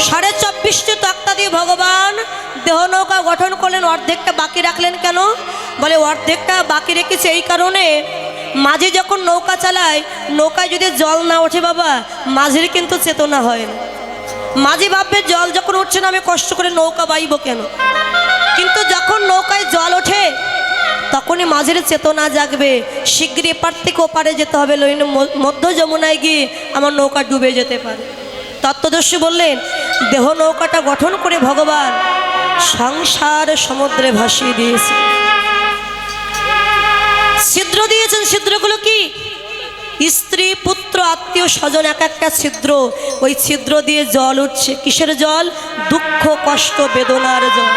24.5টি তক্তা দিয়ে ভগবান দেহ নৌকা গঠন করলেন, অর্ধেকটা বাকি রাখলেন কেন? বলে অর্ধেকটা বাকি রেখেছে এই কারণে, মাঝি যখন নৌকা চালায়, নৌকায় যদি জল না ওঠে বাবা, মাঝির কিন্তু চেতনা হয় না। মাঝি ভাববে জল যখন উঠছে না আমি কষ্ট করে নৌকা বাইব কেন, কিন্তু যখন নৌকায় জল ওঠে তখনই মাঝির চেতনা জাগবে, শীঘ্রই এপার থেকে ওপারে যেতে হবে, নইলে মধ্য যমুনায় গিয়ে আমার নৌকা ডুবে যেতে পারে। তত্ত্বদর্শী বললেন দেহ নৌকাটা গঠন করে ভগবান সংসার সমুদ্রে ভাসিয়ে দিয়েছে। ছিদ্র দিয়েছেন, ছিদ্রগুলো কি? স্ত্রী পুত্র আত্মীয় স্বজন এক একটা ছিদ্র, ওই ছিদ্র দিয়ে জল উঠছে। কিসের জল? দুঃখ কষ্ট বেদনার জল।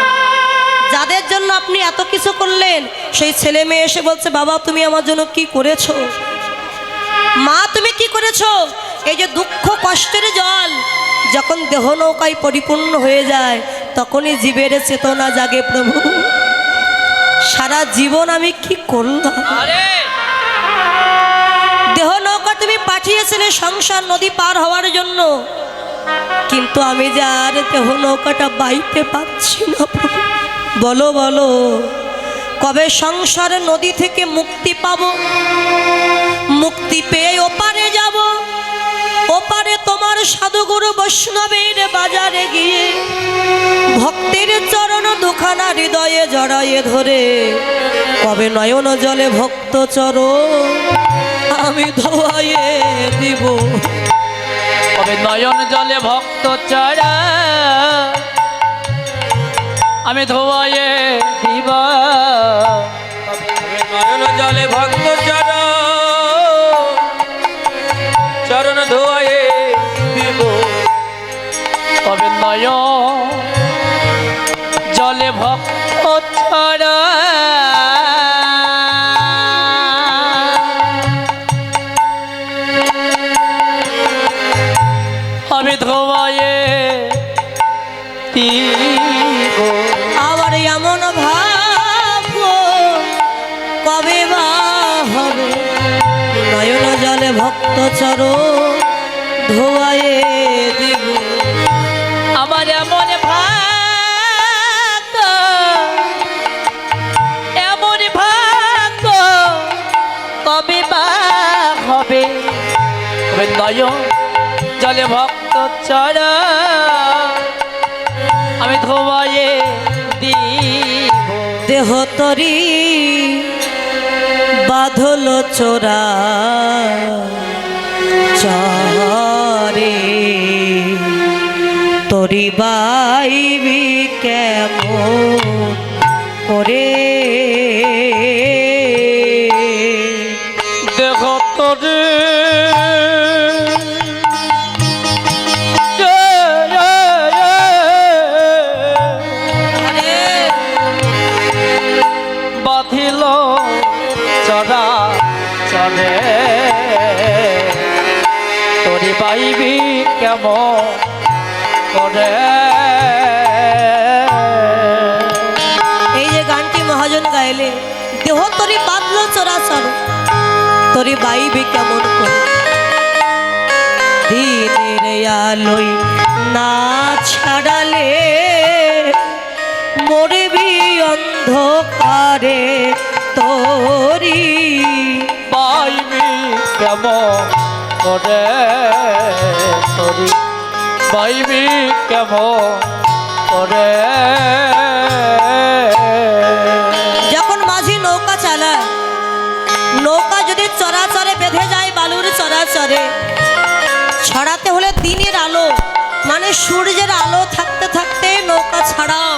যাদের জন্য আপনি এত কিছু করলেন, সেই ছেলে মেয়ে এসে বলছে বাবা তুমি আমার জন্য কি করেছো, মা তুমি কি করেছো? এই যে দুঃখ কষ্টের জল যখন দেহ নৌকায় পরিপূর্ণ হয়ে যায় তখনই জীবের চেতনা জাগে, প্রভু সারা জীবন আমি কি করলাম। দেহ নৌকা তুমি পাঠিয়েছিলে সংসার নদী পার হওয়ার জন্য, কিন্তু আমি যে আর দেহ নৌকাটা বাইতে পারছি না প্রভু। বলো বলো কবে সংসার নদী থেকে মুক্তি পাবো? মুক্তি পেয়ে ওপারে যাব, ওপারে তোমার সাধুগুরু বৈষ্ণবের বাজারে গিয়ে ভক্তের চরণ দুখানা হৃদয়ে জড়ায়ে ধরে কবে নয়ন জলে ভক্ত চরণ আমি ধোয়াইয়ে দিব। কবে নয়ন জলে ভক্ত চরণ আমি ধোয়াইয়ে দিব। নয়ন জলে ভক্ত চরণ ধোয়াইয়ে দিব। কবে নয়ন জলে ভক্ত চরণ আমি ধোয়াইয়ে দিব। আবার এমন ভাব কবে বা হবে নয়ন জলে ভক্ত চরণ ধোয়ায়ে দিব। আমার এমন ভাগ্য, এমন ভাগ্য কবে বা হবে, কবে নয়ন জলে ভক্ত চরণ আমি ধোয়াইয়ে দিব। দেহ তরি বাঁধল চোরা চরে তরি বাইবি কেমন করে? দেহ তরি বাঁধিল চরা চলে তোরি পাইবি কেমন করে? এই যে গানটি মহাজন গাইলে, দেহ তরি বাঁধলো চরাচর তরি বাইবি কেমন করে? দিনের আলোয় না ছাড়ালে মরবি অন্ধকারে তোরি পাইবি কেমন করে? তোরি পাইবি কেমন করে? যখন মাঝি নৌকা চালায়, নৌকা যদি চরাচরে বেঁধে যায় বালুর চরাচরে, ছড়াতে হলে দিনের আলো মানে সূর্যের আলো থাকতে থাকতে নৌকা ছাড়াও,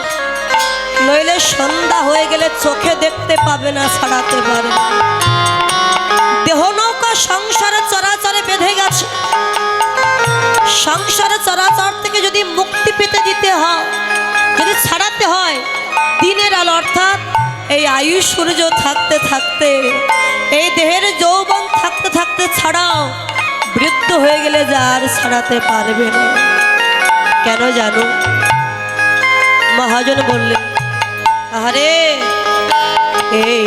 নইলে সন্ধ্যা হয়ে গেলে চোখে দেখতে পাবে না, ছাড়াতে পারে না। দেহ নৌকা সংসারে চরাচরে বেঁধে গেছে, সংসারে চরাচর থেকে যদি মুক্তি পেতে দিতে হয়, যদি ছাড়াতে হয়, দিনের আলো অর্থাৎ এই আয়ু সূর্য থাকতে থাকতে, এই দেহের যৌবন থাকতে থাকতে ছাড়াও, বৃদ্ধ হয়ে গেলে যার ছাড়াতে পারবে না। কেন জানো? মহাজন বললেন আরে এই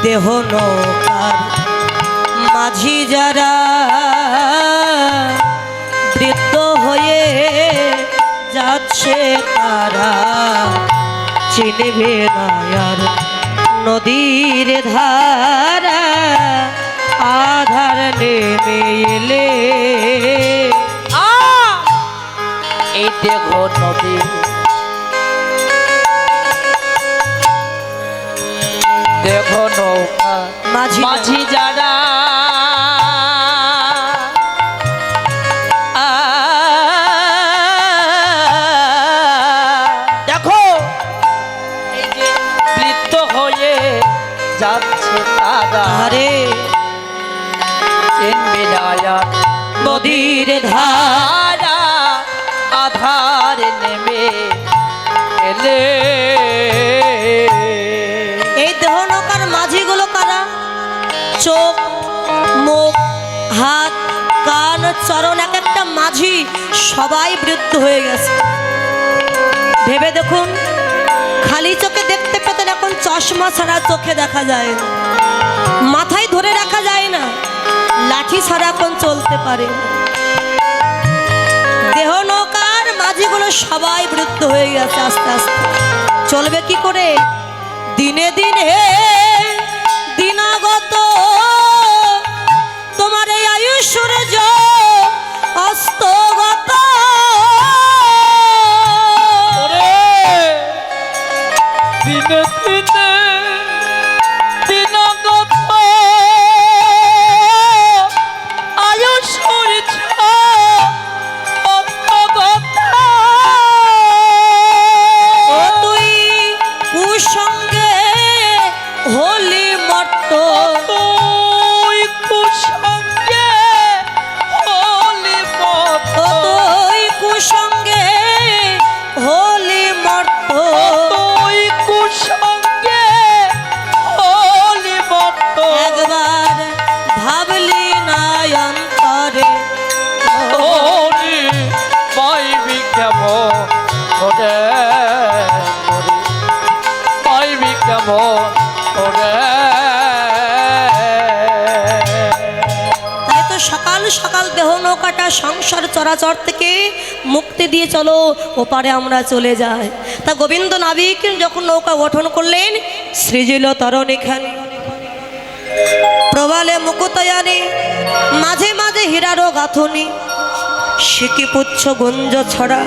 দেহ নৌকার মাঝি যারা বৃদ্ধ হয়ে যাচ্ছে তারা চিনবে না আর নদীর ধারা আধার নেমে এলে এই দেখো নদী দেখো নৌকা মাঝি মাঝি যারা দেখো এই যে বৃদ্ধ হয়ে যাচ্ছে তারা আরে চিনবে না আর নদীর ধার ধারা আধার নেমে এলে এই দেহ নৌকার মাঝিগুলো কারা চোখ মুখ হাত কান চরণ এক একটা মাঝি সবাই বৃদ্ধ হয়ে গেছে ভেবে দেখুন খালি চোখে দেখতে পেতেন এখন চশমা ছাড়া চোখে দেখা যায় না মাথায় ধরে রাখা যায় না লাঠি ছাড়া এখন চলতে পারে না। দেহ নৌকার মাঝিগুলো সবাই বৃদ্ধ হয়ে গেছে আস্তে আস্তে চলবে কি করে দিনে দিনে দিনাগত তোমার এই আয়ু সূর্য অস্তগত ওরে দিনে দিনে দিনগত আয়ু সূর্য অস্তগত ও তুই কুসঙ্গে হলি মর্ত তুই কুসঙ্গে হলি মত ও তুই কুসঙ্গে হলি মর্ত তুই কুসঙ্গে হলি মত একবার ভাবলি না অন্তরে তোরি পাইবি কেমন ওরে পাইবি কেমন ওরে তাই তো সকাল সকাল দেহ নৌকাটা সংসার চরাচর থেকে মুক্তি দিয়ে চলো ওপারে আমরা চলে যাই তা গোবিন্দ নাবিক যখন নৌকা গঠন করলেন সৃজিল তরণী খানি প্রবালে মুকুতয়ানি মাঝে মাঝে হীরারও গাঁথনি সিকি পুচ্ছ গুঞ্জ ছড়া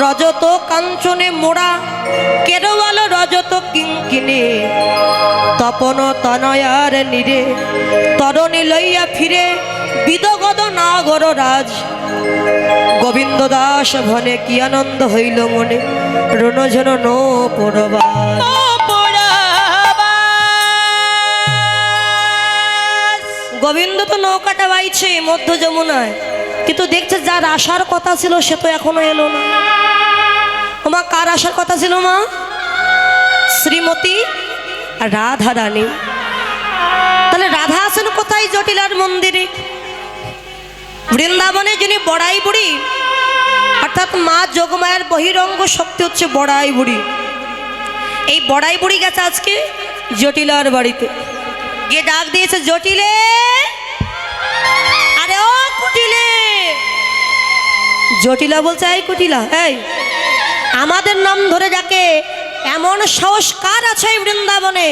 রজত কাঞ্চনে মোড়া কেরোয়াল রজত কিঙ্কিনে তপন তনয়ার নিরে তরণী লইয়া ফিরে বিদগদ নাগর রাজ গোবিন্দ দাস ভনে কি আনন্দ হইল মনে রণঝন নো পড়বা গোবিন্দ তো নৌকাটা বাইছে মধ্য যমুনায় কিন্তু দেখছে যার আসার কথা ছিল সে তো এখনো এলো না মা কার আসার কথা ছিল মা শ্রীমতী রাধা রানী তাহলে রাধা আছেন কোথায় জটিলার মন্দিরে বৃন্দাবনে যিনি বড়াই বুড়ি অর্থাৎ মা যোগমায়ার বহিরঙ্গ শক্তি হচ্ছে বড়াই বুড়ি এই বড়াই বুড়ি গেছে আজকে জটিলার বাড়িতে গিয়ে ডাক দিয়েছে জটিলে আরে ও কুটিলে জটিলা বলছে এই কুটিলা এই আমাদের নাম ধরে ডাকে এমন সাহস কার আছে এই বৃন্দাবনে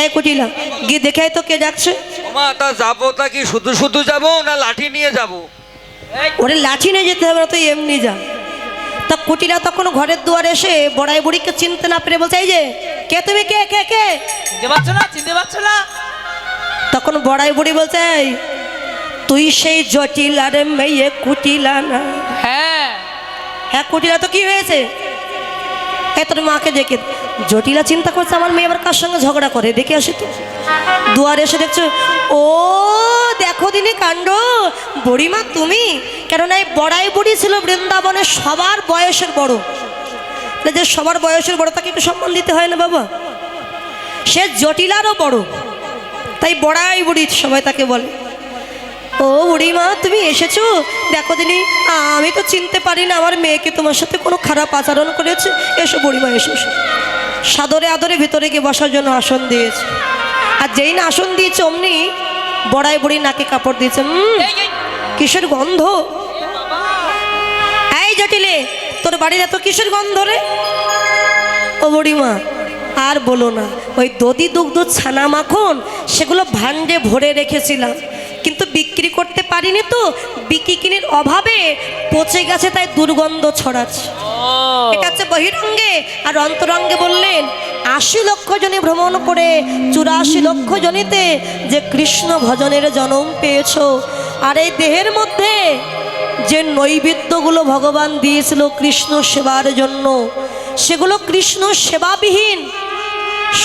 এই কুটিলা গিয়ে দেখে তো কে ডাকছে ওমা তা যাবো তা কি শুধু শুধু যাবো না লাঠি নিয়ে যাবো ওরে লাঠি নিয়ে যেতে হবে না তো এমনি যা তা কুটিলা তখন ঘরের দুয়ারে এসে বড়াই বুড়িকে চিনতে না পেরে বলছে এই যে কে তুমি কে কে কে চিনতে পারছো না চিনতে পারছো না তখন বড়াই বুড়ি বলছে এই তুই সেই জটিলার মেয়ে কুটিলা না হ্যাঁ হ্যাঁ কুটিলা তো কি হয়েছে এ তোর মাকে দেখে জটিলা চিন্তা করছে আমার মেয়ে আবার কার সঙ্গে ঝগড়া করে দেখে আসি তো দুয়ারে এসে দেখছো ও দেখো দিনে কাণ্ড বুড়িমা তুমি কেননা এই বড়াই বুড়ি ছিল বৃন্দাবনের সবার বয়সের বড় যে সবার বয়সের বড় তাকে একটু সম্মান দিতে হয় না বাবা সে জটিলারও বড় তাই বড়াই বুড়ি সবাই তাকে বলে ও বুড়িমা তুমি এসেছো দেখো দিনি আমি তো চিনতে পারি না আমার মেয়েকে তোমার সাথে কোনো খারাপ আচরণ করেছে এসো বুড়িমা এসো এসো সাদরে আদরে ভিতরে গিয়ে বসার জন্য আসন দিয়েছে আর যেই না আসন দিয়েছে অমনি বড়াই বুড়ি নাকে কাপড় দিয়েছে কিসের গন্ধ এই জটিল তোর বাড়ির এত কিসের গন্ধ রে? ও বুড়িমা আর বলো না, ওই দধি দুগ্ধ ছানা মাখন সেগুলো ভাণ্ডে ভরে রেখেছিলাম, কিন্তু বিক্রি করতে পারিনি তো, বিক্রির অভাবে পচে গেছে, তাই দুর্গন্ধ ছড়াচ্ছে। এটা হচ্ছে বহিরঙ্গে। আর অন্তরঙ্গে বললেন ৮০ লক্ষ জনে ভ্রমণ করে ৮৪ লক্ষ জনিতে যে কৃষ্ণ ভজনের জন্ম পেয়েছ, আর এই দেহের মধ্যে যে নৈবেদ্যগুলো ভগবান দিয়েছিল কৃষ্ণ সেবার জন্য, সেগুলো কৃষ্ণ সেবাবিহীন,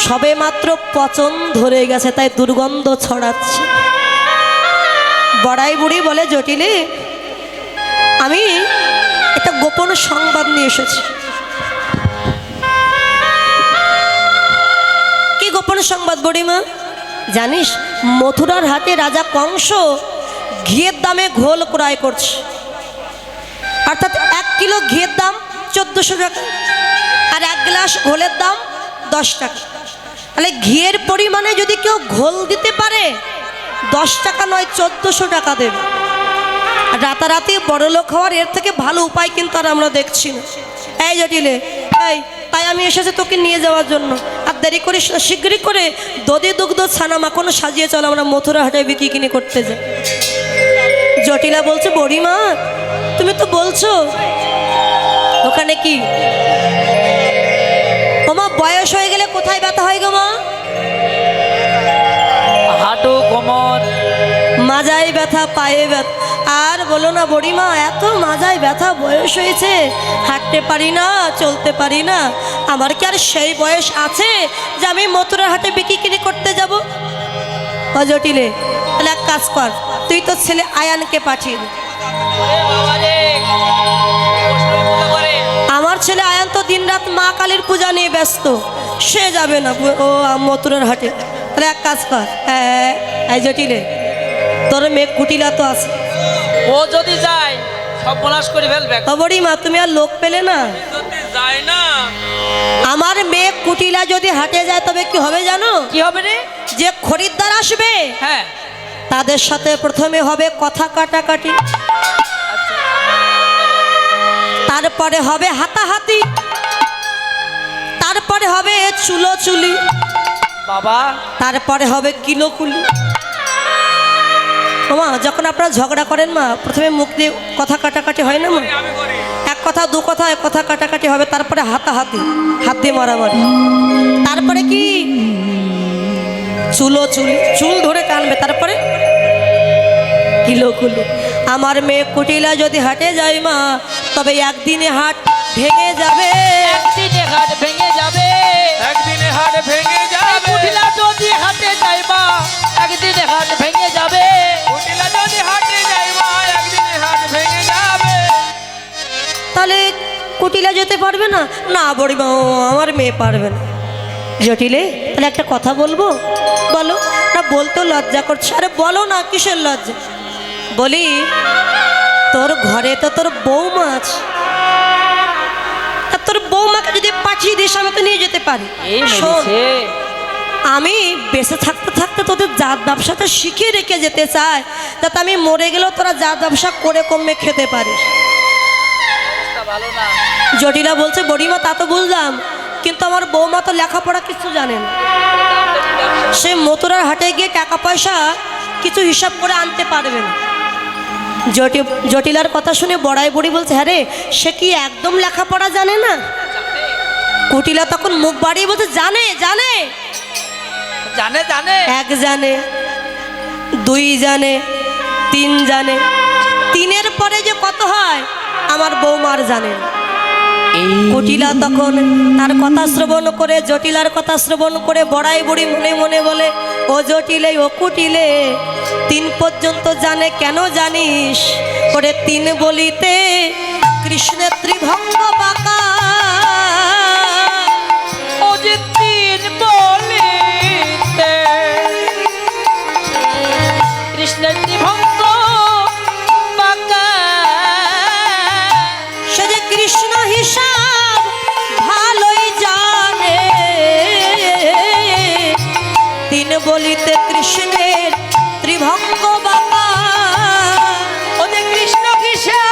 সবে মাত্র পচন ধরে গেছে, তাই দুর্গন্ধ ছড়াচ্ছে। বড়াই বুড়ি বলে, জটিলে আমি একটা গোপন সংবাদ নিয়ে এসেছি। কি গোপন সংবাদ বুড়িমা? জানিস মথুরার হাটে রাজা কংস ঘিয়ের দামে ঘোল ক্রয় করছে, অর্থাৎ ১ কিলো ঘিয়ের দাম ১৪০০ টাকা, আর ১ গ্লাস ঘোলের দাম ১০ টাকা। তাহলে ঘিয়ের পরিমাণে যদি কেউ ঘোল দিতে পারে ১০ টাকা নয় ১৪০০ টাকা দেবে। রাতারাতি বড়লোক হওয়ার এর থেকে ভালো উপায় কিন্তু আর আমরা দেখছি না। এই জটিলে, এই তাই আমি এসেছি তোকে নিয়ে যাওয়ার জন্য। আর দেরি করিস না, শীঘ্রই করে দধি দুগ্ধ ছানা মাখন সাজিয়ে চল, আমরা মথুরা হাটে বিক্রি কিনে করতে যাই। জটিলা বলছে, বড়িমা তুমি তো বলছো ওখানে কি ওমা বয়স হয়ে গেলে কোথায় ব্যথা হয় গো মা? হাঁটু, কোমর, মাজায় ব্যথা, পায়ে ব্যথা। আর বলো না বড়িমা, এত মাজায় ব্যথা, বয়স হয়েছে, হাঁটতে পারি না, চলতে পারি না। আমার কি আর সেই বয়স আছে যে আমি মথুরার হাটে বিক্রি কিনে করতে যাব? ও জটিলে, তাহলে এক কাজ কর, তুই তোর ছেলে আয়ানকে পাঠিয়ে দে। আমার ছেলে আয়ান তো দিনরাত মা কালীর পূজা নিয়ে ব্যস্ত, সে যাবে না ও মথুরার হাটে। তাহলে এক কাজ কর, হ্যাঁ এই জটিলে, তোর মেয়ে কুটিলা তো আছে, ও যদি যায় সব বনাশ করে ফেলবে। বড়িমা তুমি আর লোক পেলে না? যায় না, আমার মেয়ে কুটিলা যদি হাটে যায় তবে কি হবে জানো? কি হবে রে? যে খরিদ্দার আসবে, হ্যাঁ, তাদের সাথে প্রথমে হবে কথা কাটাকাটি, তারপরে হবে হাতাহাতি, তারপরে হবে চুলোচুলি, বাবা তারপরে হবে কিলোকুলি। মা যখন আপনারা ঝগড়া করেন মা, প্রথমে মুখ দিয়ে কথা কাটাকাটি হয় না মা? এক কথা দু কথা এক কথা কাটাকাটি হবে, তারপরে হাতাহাতি, হাত দিয়ে মারামারি, তারপরে কি চুলোচুলি, চুল ধরে টানবে, তারপরে কিলোকুলি। আমার মেয়ে কুটিলা যদি হাটে যায় মা, তবে একদিনে হাট ভেঙে যাবে, একদিনে হাট ভেঙে যাবে, একদিনে হাট ভেঙে যাবে। কুটিলা যদি হাটে যাইবা একদিনে হাট ভেঙে যাবে, কুটিলা যদি হাটে যাইবা একদিনে হাট ভেঙে যাবে। তাহলে কুটিলা যেতে পারবে না? না বড়িমা, আমার মেয়ে পারবে না। জটিলে, তাহলে একটা কথা বলবো? বলো না। বলতেও লজ্জা করছে। আরে বলো না, কিসের লজ্জা? বলি তোর ঘরে তো তোর বৌমা আছে, তোর বৌমাকে যদি পাঠিয়ে দিস আমি তো নিয়ে যেতে পারি। শোন, আমি বেঁচে থাকতে থাকতে তোদের জাত ব্যবসাটা শিখিয়ে রেখে যেতে চাই, যাতে আমি মরে গেলেও তোরা জাত ব্যবসা করে কমে খেতে পারিস। ভালো না। জটিলা বলছে, বড়িমা তা তো বুঝলাম, কিন্তু আমার বৌমা তো লেখাপড়া কিছু জানে না, সে মথুরার হাটে গিয়ে টাকা পয়সা কিছু হিসাব করে আনতে পারবে না। জটিলার কথা শুনে বড়াই বুড়ি বলছে, হ্যাঁ রে, সে কি একদম লেখাপড়া জানে না? কুটিলা তখন মুখ বাড়িয়ে বলছে, জানে জানে জানে জানে, এক জানে, দুই জানে, তিন জানে, তিনের পরে যে কত হয় আমার বৌমার জানে না। কুটিলা তখন তার কথা শ্রবণ করে, জটিলার কথা শ্রবণ করে বড়াই বুড়ি মনে মনে বলে, ও জটিলে ও কুটিলে, 3 পর্যন্ত জানে কেন জানিস? করে 3 বলিতে কৃষ্ণের ত্রিভঙ্গ বাঁকা, ও যে 3 বলিতে কৃষ্ণের ত্রিভঙ্গ বাঁকা, সে যে কৃষ্ণ হিসাব ভালোই জানে, 3 বলিতে কৃষ্ণের ত্রিভঙ্গ বাঁকা, ও যে কৃষ্ণ হিসাব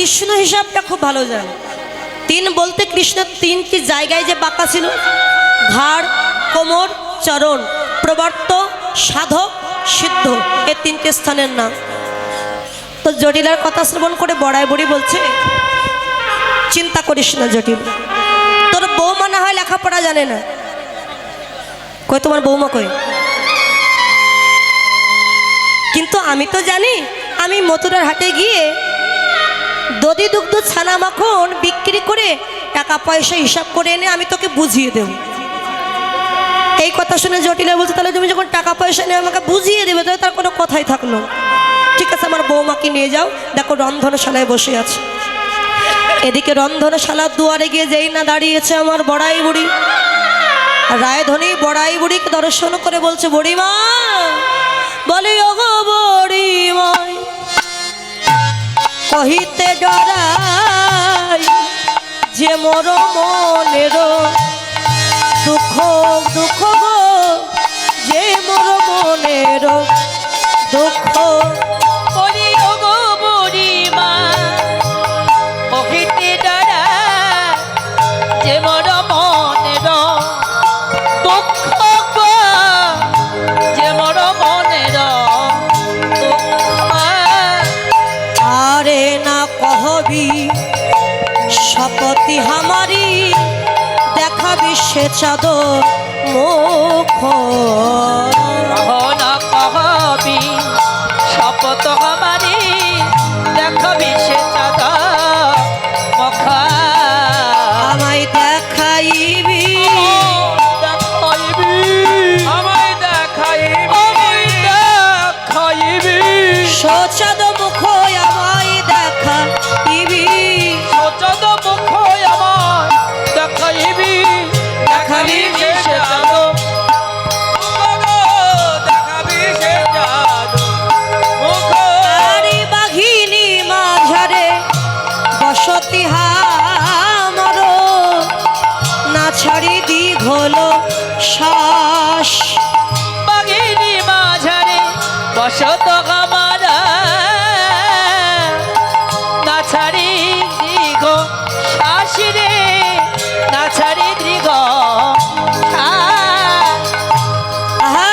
কৃষ্ণ হিসাবটা খুব ভালো জানে। তিন বলতে কৃষ্ণ তিনটি জায়গায় যে বাঁকা ছিল, ঘাড়, কোমর, চরণ, প্রবর্ত, সাধক, সিদ্ধ, এই তিনটে স্থানের নাম। তো জটিলার কথা শ্রবণ করে বড়াই বুড়ি বলছে, চিন্তা করিস না জটিল, তোর বৌমা না হয় লেখাপড়া জানে না। কই তোমার বৌমা কই? কিন্তু আমি তো জানি, আমি মথুরার হাটে গিয়ে দধি দুগ্ধ ছানা মাখন বিক্রি করে টাকা পয়সা হিসাব করে এনে আমি তোকে বুঝিয়ে দেব। এই কথা শুনে জটিলা বলছে, তাহলে তুমি যখন টাকা পয়সা নিয়ে আমাকে বুঝিয়ে দেবে তাহলে তার কোনো কথাই থাকলো। ঠিক আছে, আমার বৌমাকে নিয়ে যাও, দেখো রন্ধনশালায় বসে আছে। এদিকে রন্ধনশালার দুয়ারে গিয়ে যেই না দাঁড়িয়েছে আমার বড়াই বুড়ি, রায়ধনী বড়াই বুড়িকে দর্শন করে বলছে, বুড়িমা, বলে ওগো বুড়িমা, কহিতে ডরাই যে মোর মনের দুঃখ, দুঃখ গো, যে মোর মনের দুঃখ। বলি ওগো বুড়িমা, কহিতে ডরাই যে মোর মনের দুঃখ গো, যে মোর মনের দুঃখ। আরে না কহবি শপথি হামারি, দেখাবি সে চাদর মুখ। না কহবি শপথ আমারি, দেখাবি সে চাঁদা মখা। আমায় দেখাইবি, আমায় দেখাইবি সচাদ মুখ আমায় দেখাইবি, সচদ মুখ আমায় দেখাইবি, দেখাবি সে চাঁদ দেখাবি সে চাঁদ মুখ। আরে বাঘিনী মাঝারে বসতি হামর, না ছাড়ি দীঘল শ্বাস। বাগিনী মাঝারে বসত আমারা, না ছাড়ি দীর্ঘ শ্বাস রে, না ছাড়ি দীর্ঘ শ্বাস। আহা,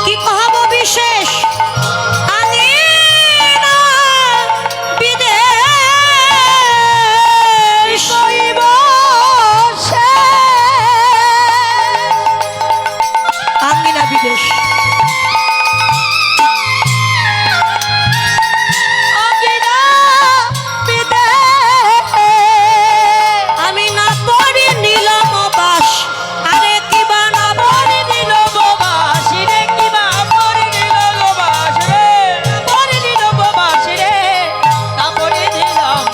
কি কহব বিশেষ আঙিনা বিদেশ, কইব সে আঙিনা বিদেশ। অগিরা বিদেশ। আমি না পড়ি নীলম বাস, আরে কিবা না পড়ি দিল বাসি রে, কিবা পরে দিল বাসি রে, পরে দিল বাসি রে, না পরে দিলাম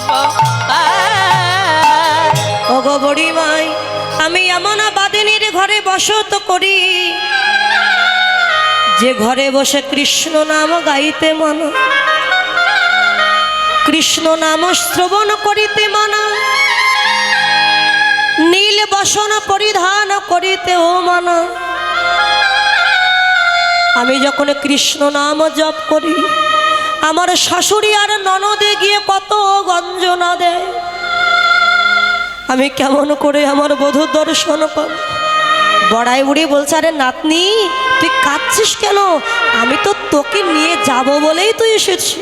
ওগো বুড়িমাই, আমি এমন বাদিনীর ঘরে বসত করি, যে ঘরে বসে কৃষ্ণ নাম গাইতে মন, কৃষ্ণ নাম শ্রবণ করিতে মন, নীল বসন পরিধান করিতে ও মন। আমি যখন কৃষ্ণ নাম জপ করি, আমার শাশুড়ি আর ননদে গিয়ে কত গঞ্জনা দেয়। আমি কেমন করে আমার বধূর দর্শন পাব? বড়াই বুড়ি বলছে, আরে নাতনি, তুই কাঁদছিস কেন? আমি তো তোকে নিয়ে যাব বলেই তুই এসেছি।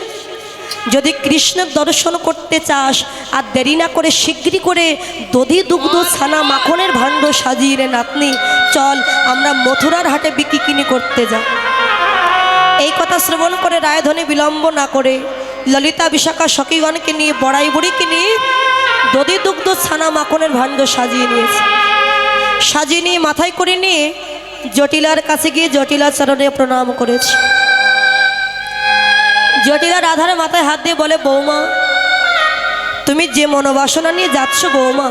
যদি কৃষ্ণের দর্শন করতে চাস, আর দেরি না করে শিগগিরই করে দধি দুগ্ধ ছানা মাখনের ভাণ্ড সাজিয়ে রে নাতনি, চল আমরা মথুরার হাটে বিক্রি কিনি করতে যাই। এই কথা শ্রবণ করে রায়ধনী বিলম্ব না করে ললিতা বিশাখা সখীগণকে নিয়ে বড়াই বুড়িকে নিয়ে দধি দুগ্ধ ছানা মাখনের ভাণ্ড সাজিয়ে নিয়েছে। সাজিয়ে নিয়ে মাথায় করে নিয়ে জটিলার কাছে গিয়ে জটিলার চরণে প্রণাম করেছে। জটিলা রাধার মাথায় হাত দিয়ে বলে, বৌমা, তুমি যে মনোবাসনা নিয়ে যাচ্ছ বৌমা,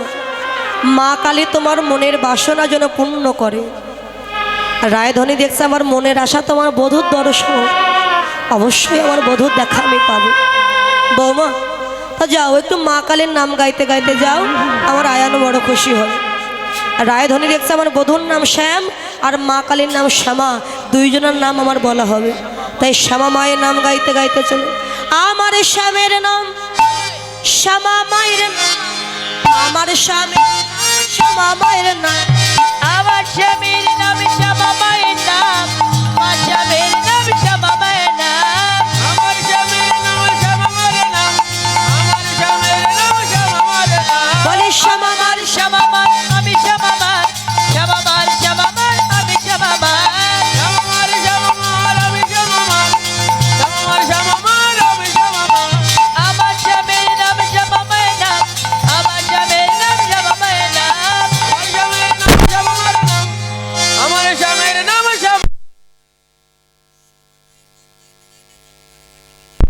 মা কালী তোমার মনের বাসনা যেন পূর্ণ করে। রায়ধনী দেখছে আমার মনের আশা তোমার বধূর দর্শন, অবশ্যই আমার বধূর দেখা আমি পাবো। বৌমা, তা যাও, একটু মা কালীর নাম গাইতে গাইতে যাও, আমার আয়ানো বড় খুশি হয়। রায়ধনী দেখছে আমার বধূর নাম শ্যাম আর মা কালীর নাম শ্যামা, দুইজনের নাম আমার বলা হবে। তাই শ্যামা মায়ের নাম গাইতে গাইতে চলো। আমার শ্যামের নাম শ্যামা মায়ের আমার স্বামী শ্যামা মায়ের নাম আমার স্বামীর নাম শ্যামা মায়ের